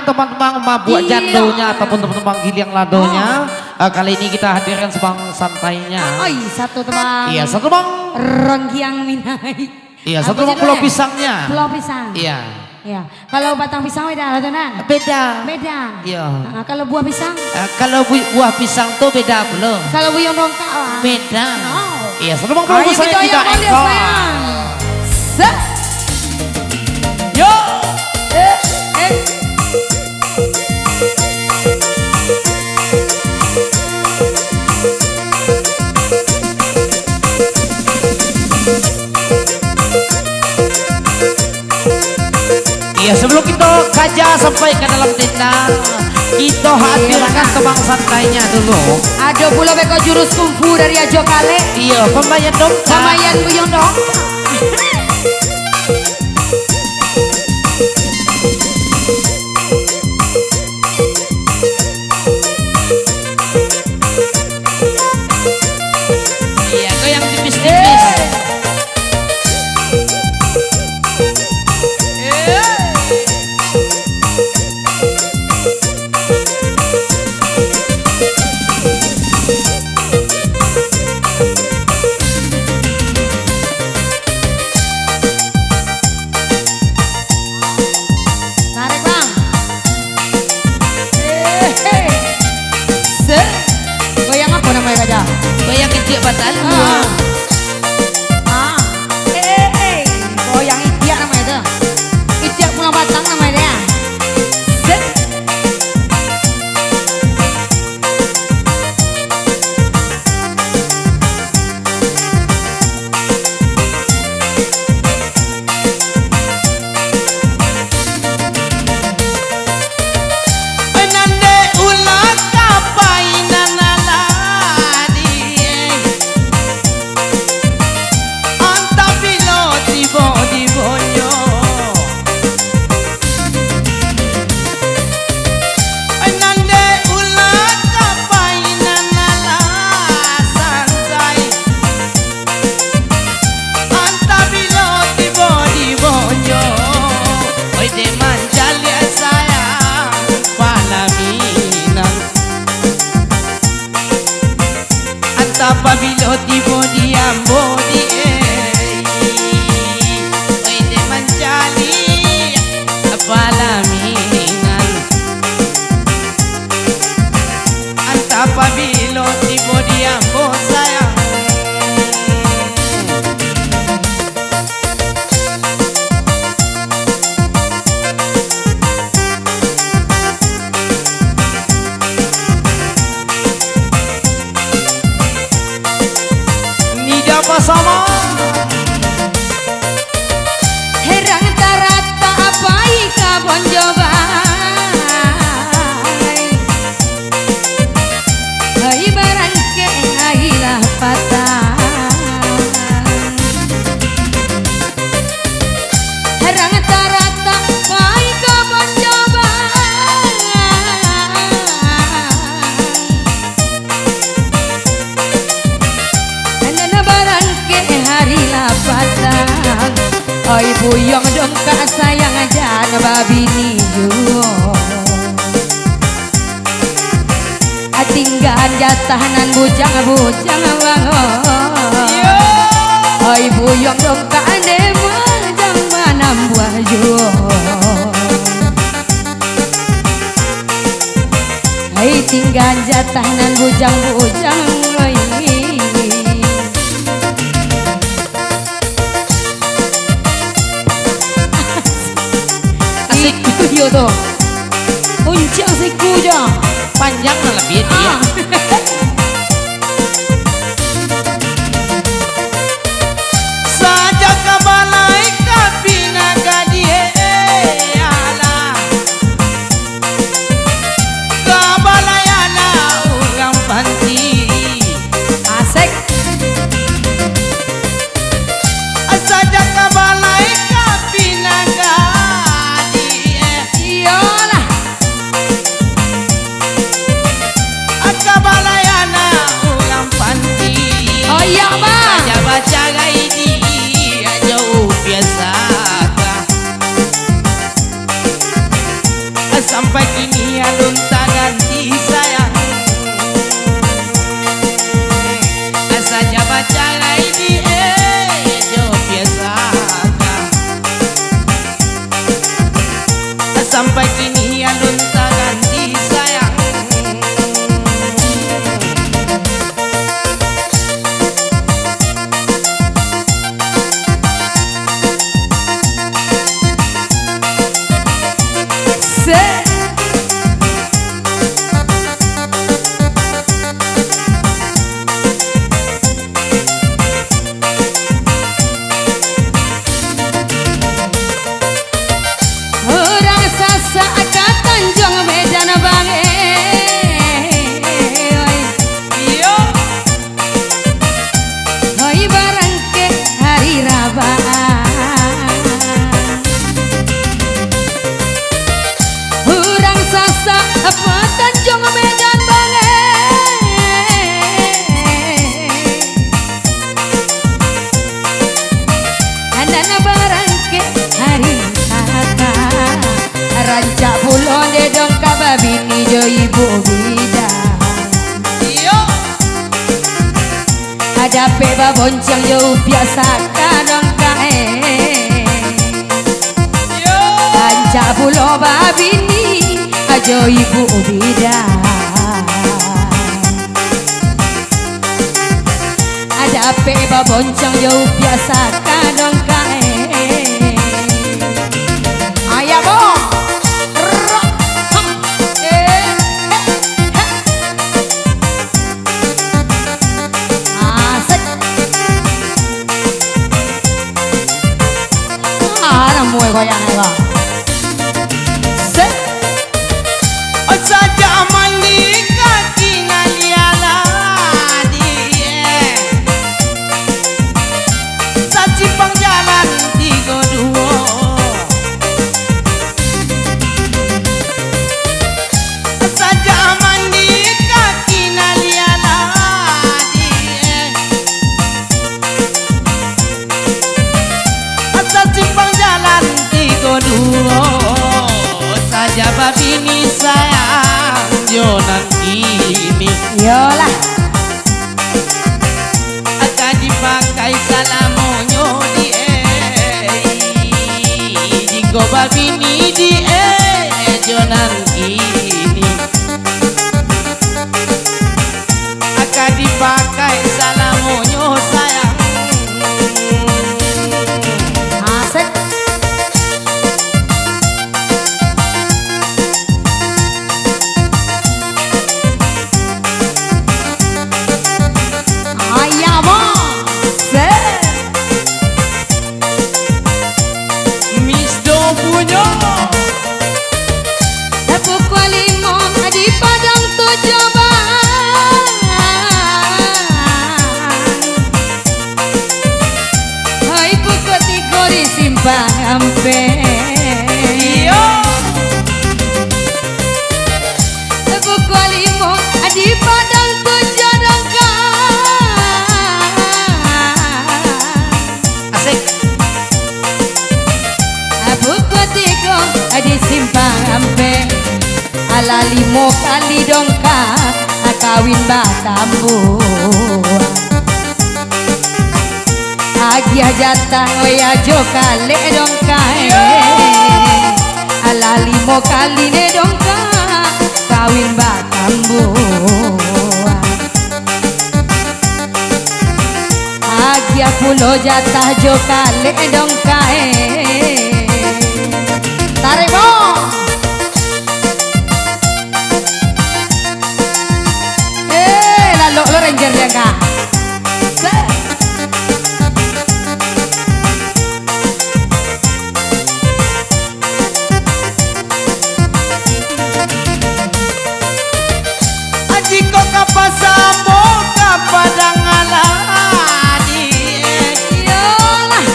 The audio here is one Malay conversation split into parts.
teman-teman mabuk jandonya ataupun teman-teman giling ladonya. Kali ini kita hadirkan sebang santainya. Satu teman. Iya, satu bang. Renggiang Minai. Iya, satu bang pulau pisangnya. Pulau pisang. Iya. Iya. Kalau batang pisang beda atau nah? Beda. Beda. Iya. Kalau buah pisang? Kalau buah pisang tuh beda belum. Kalau buyung dongka lah. Beda. Oh. Iya, satu bang pulau pisangnya kita ekor. Yo. Ya sebelum kita kaja sampai ke dalam tenda, kita hadirkan tebang santainya dulu. Ada pula beko jurus kungfu dari Ajo Kale. Iya, pembayan dong. Pembayan buyong dong. Iya, goyang tipis-tipis. Goyang apa namanya Kaja? Goyang kecil batal. Goyang itiak namanya itu. Itiak pulang batang namanya dia. Set. Apabila tiba diambo di Wede mencari palaminan. Anta apabila tiba diambo sayang. Sama herang tarata apa ika bonjoba hai barangke hai lah patah herang tarata apa ika bonjoba hari lapatang oi buyong dong kak sayang aja babi niyo atinggan jatahanan bujang wango oi buyong dong kak ane majang manam buah jo hai tinggan jatahanan bujang oi yo tuh uncang sikuja panjang lebih dia. Saja kabalai kapina gadie ala kabalayana ugang panti asik saja kabalai kapina kabalayana ulang panti. Oh iya bang. Baca-baca ini jauh biasa. sampai kini alun tak ganti sayang. Saja baca ini jo biasa sampai kini alun tak ganti sayang. Rancak pulau de dongka babini jo ibu bidang. Iyo Ada peba bonceng jo biasa kadongka Iyo Rancak pulau babini jo ibu bidang. Ada peba bonceng jo biasa kadongka Ayah bo mùi gọi ăn này vào saja malika kinaliala die saji pangjalan tiga dua saja malika kinaliala die saji pangjalan tiga dua saja babini sayang jonan ini yolah akan dipakai salamonyo di jiko babini di jonan ini akan dipakai salamonyo sayang asik ayah mo Miss Do punya pukul 5 di Padang Tujuh Bang. Hai pukul 3 di Simpang Ampel. iyo Pukul 5 di Padang Tujuh Dongkang. asik Pukul 3 di Simpang Ampel. Ala 5 kali dongkang kawin batambu. Agia jatah oya jo kale dongkang. Ala 5 kali ne dongkang kawin batambu. Agia pulo jatah jo kale dongkang. Tarik mo lalu lo ranger ya kak ajiko kapasamo kapadang aladi yolah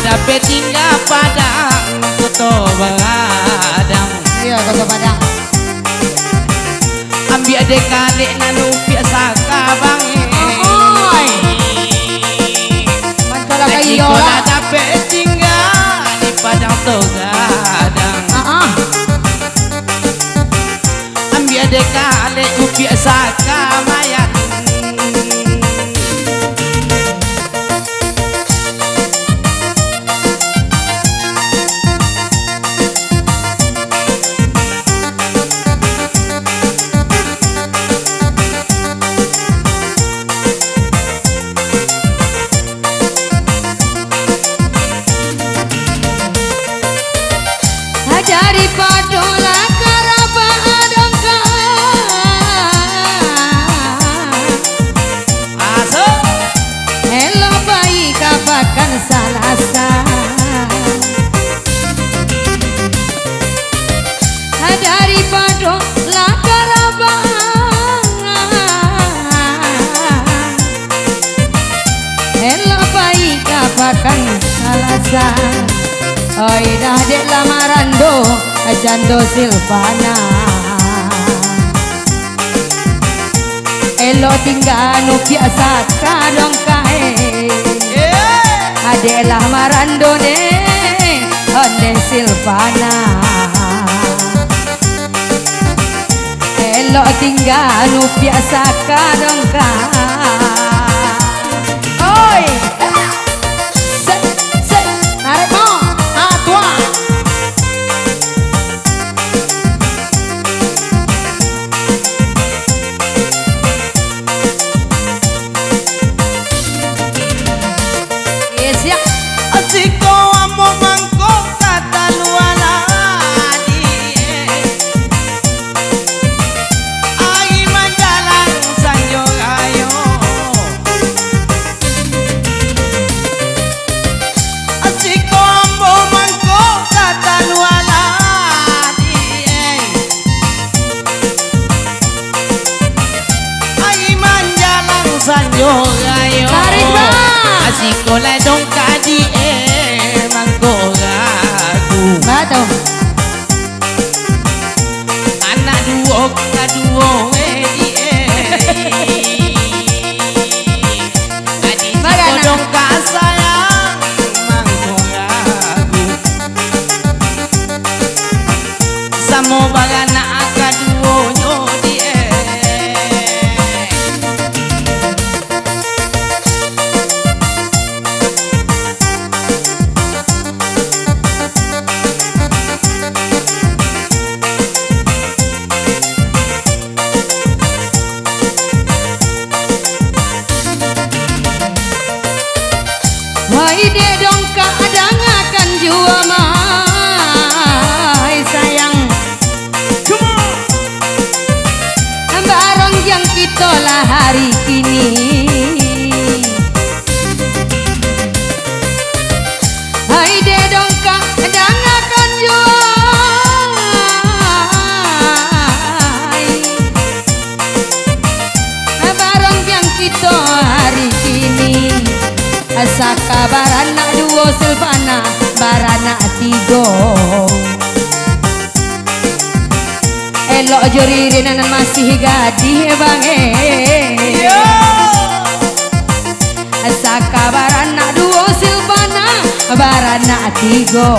ada petingga padang koto badang. Iya kota Padang. Ambil dek kalik nanu biasa kabang. Oi. Mancola kayu Kalau yola. ada petingga di padang togadang. Ambil dek kalik biasa kamayan. Dari padola karaba adongka Aso hello bayi kabakan salasa dari padola karaba hello bayi kabakan salasa. Oi dah dek lamarando Jando Silvana Elo tingganu biasa kadong kae Adek lamarando de Onde Silvana Elo tingganu biasa kadong kae Oi Narik mo Atua Yes ya asiko amo mangko kata luala di ai manjalan sanjo ayo asiko amo mangko kata luala di ai manjalan sanjo ayo Tarik bang asiko lai dong kadi mangko gagu Batu anak duo kaduo di adi Bagana. dong kasayang mangko gagu samo bagana kaduo nyo di Hai de dong kadang akan jua mai sayang Barong yang kita lah hari kini Hai de dong kadang akan jua Barong yang kita hari kini Asaka barana duo Silvana barana tigo Elok joririn masih gadih bang Asaka barana duo Silvana barana tigo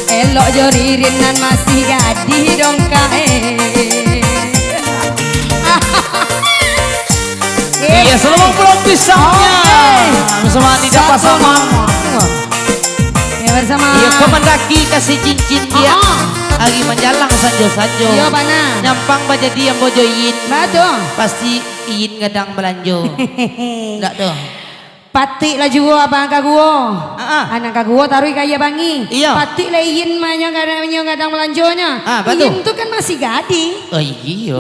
Elok joririn masih gadih dong kae iya selalu belum pisangnya bersama tidak pasangan Ya bersama iya kemendaki kasih cincin dia lagi menjalang sanjo-sanjo Iya bana nyampang baja dia bojoin Batu pasti iin gadang belanjo enggak tuh Pati lah juga abang kaguo anak kaguo taruh kaya bangi Iya. Pati lah iin mah kadang belanjonya betul. Iin tuh kan masih gading oh iya